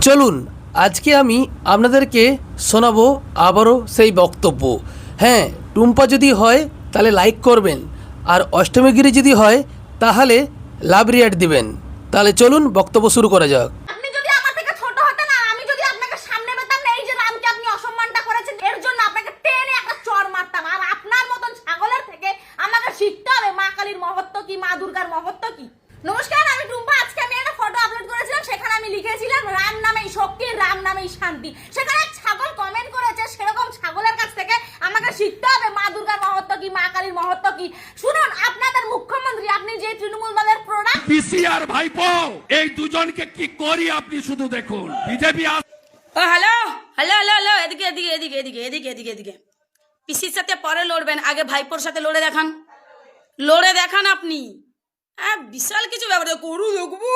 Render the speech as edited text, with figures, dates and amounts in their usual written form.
চলুন আজকে আমি আপনাদেরকে শোনাবো আবারও সেই বক্তব্য। হ্যাঁ, টুম্পা যদি হয় তাহলে লাইক করবেন, আর অষ্টমীগিরি যদি হয় তাহলে লাভ রিয়াক্ট দিবেন। তাহলে চলুন বক্তব্য শুরু করা যাক। আপনি যদি আমার থেকে ছোট হতেন আর আমি যদি আপনাকে সামনে পেতাম না, এই যে রামকে আপনি অসম্মানটা করেছেন, এর জন্য আপনাকে টেনে একটা চড় মারতাম। আর আপনার মতন ছাগলের থেকে আমাকে শিখতে হবে মা কালীর মহত্ব কি, মা দুর্গার মহত্ব কি। নমস্কার, আমি টুম্পা। আজকে আমি একটা ফটো আপলোড করেছিলাম, সেখানে আমি লিখেছিলাম রাম নামেই শক্তি, রাম নামেই শান্তি। সেখানে এক ছাগল কমেন্ট করেছে, সেরকম ছাগলের কাছ থেকে আমাকে শিখতে হবে মা দুর্গার মহত্ব কি, মা কালীর মহত্ব কি। শুনুন, আপনাদের মুখ্যমন্ত্রী, আপনি যে তৃণমূল দলের প্রোডাক্ট, পিসি আর ভাইপো, এই দুজনকে কি করি আপনি শুধু দেখুন। BJP hello hello hello hello, এদিকে এদিকে এদিকে এদিকে এদিকে এদিকে এদিকে। পিসির সাথে পরে লড়বেন, আগে ভাইপোর সাথে লড়ে দেখান আপনি। বিশাল কিছু ব্যাপার করু দেখবো।